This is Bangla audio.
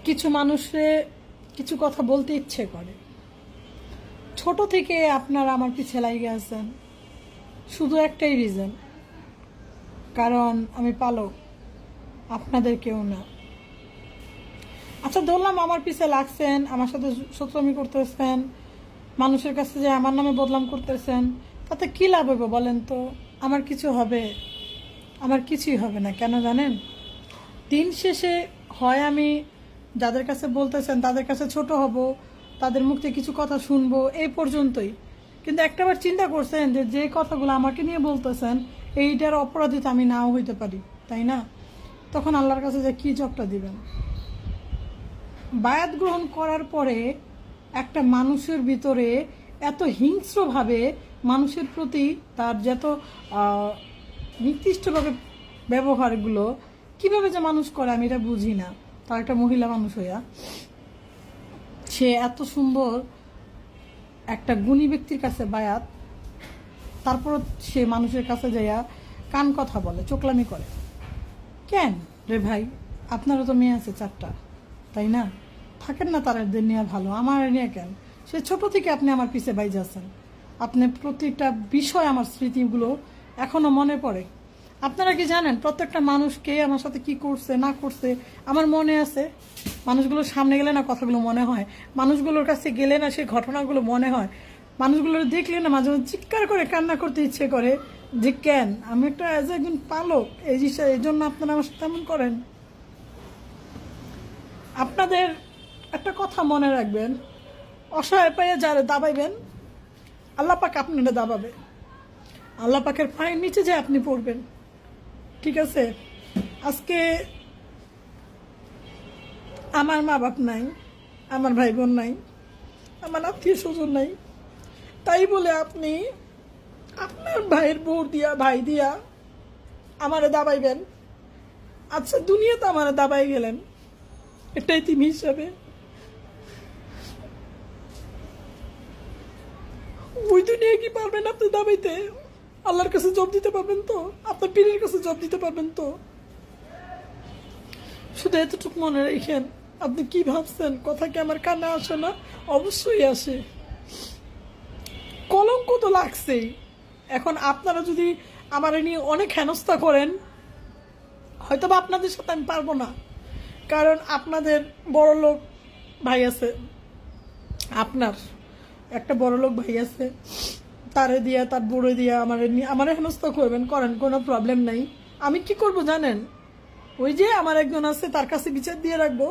কিছু মানুষে কিছু কথা বলতে ইচ্ছে করে। ছোট থেকে আপনারা আমার পিছে লাগিয়ে আছেন শুধু একটাই রিজন, কারণ আমি পালক, আপনাদের কেউ না। আচ্ছা ধরলাম আমার পিছে লাগছেন, আমার সাথে শত্রুমি করতেছেন, মানুষের কাছে যে আমার নামে বদনাম করতেছেন, তাতে কি লাভ হবে বলেন তো? আমার কিছু হবে? আমার কিছুই হবে না। কেন জানেন? দিন শেষে হয় আমি যাদের কাছে বলতেছেন তাদের কাছে ছোট হব, তাদের মুখ থেকে কিছু কথা শুনবো, এই পর্যন্তই। কিন্তু একটাবার চিন্তা করছেন যে যে কথাগুলো আমাকে নিয়ে বলতেছেন এইটার অপরাধী তো আমি নাও হইতে পারি, তাই না? তখন আল্লাহর কাছে যে কি জবটা দিবেন? বায়াত গ্রহণ করার পরে একটা মানুষের ভিতরে এত হিংস্রভাবে মানুষের প্রতি তার যত নির্দিষ্টভাবে ব্যবহারগুলো কিভাবে যে মানুষ করে আমি এটা বুঝি না। তার একটা মহিলা মানুষ হইয়া সে এত সুন্দর একটা গুণী ব্যক্তির কাছে বায়াত, তারপর সে মানুষের কাছে যাইয়া কান কথা বলে, চোখলামি করে। কেন রে ভাই, আপনারও তো মেয়ে আছে 4টা, তাই না? থাকেন না তাদের নিয়ে ভালো, আমার নিয়ে কেন? সে ছোট থেকে আপনি আমার পিছে বাইজে আছেন, আপনি প্রতিটা বিষয় আমার স্মৃতিগুলো এখনো মনে পড়ে। আপনারা কি জানেন প্রত্যেকটা মানুষকে আমার সাথে কি করছে না করছে আমার মনে আছে? মানুষগুলোর সামনে গেলে না কথাগুলো মনে হয়, মানুষগুলোর কাছে গেলে না সে ঘটনাগুলো মনে হয়, মানুষগুলোর দেখলে না মাঝে মাঝে চিৎকার করে কান্না করতে ইচ্ছে করে যে কেন আমি একটা অ্যাজ একজন পালক এই জন্য আপনারা আমার সাথে এমন করেন। আপনাদের একটা কথা মনে রাখবেন, অসহায় পাইয়া যারা দাবাইবেন আল্লাহ পাক আপনারা দাবাবে, আল্লাহ পাকের পায়ের নিচে যে আপনি পড়বেন। ঠিক আছে? আজকে আমার মা বাপ নাই, আমার ভাই বোন নাই, আমার আত্মীয় স্বজন নাই, তাই বলে আপনি আপনার ভাইয়ের বউ দিয়া ভাই দিয়া আমারে দাবাইবেন? আচ্ছা দুনিয়াতে আমারে দাবাই গেলেন, এটাই তিনি হিসাবে ওই দুনিয়া কি পারবেন আপনি দাবাইতে? আল্লাহর কাছে জব দিতে পারবেন তো? আপনার পীরের কাছে জব দিতে পারবেন তো? শুধু এতটুকু মনে রেখেন। আপনি কি ভাবছেন কথা কি আমার কানে আসে না? অবশ্যই আসে। কলঙ্ক তো লাগছেই। এখন আপনারা যদি আমার নিয়ে অনেক হেনস্থা করেন, হয়তো বা আপনাদের সাথে আমি পারবো না, কারণ আপনাদের বড় লোক ভাই আছে, আপনার একটা বড় লোক ভাই আছে, তারে দিয়া তার বুড়ো দিয়া আমার হেনস্থা করবেন, করেন, কোনো প্রবলেম নাই। আমি কি করব জানেন? ওই যে আমার একজন আছে তার কাছে বিচার দিয়ে রাখবো।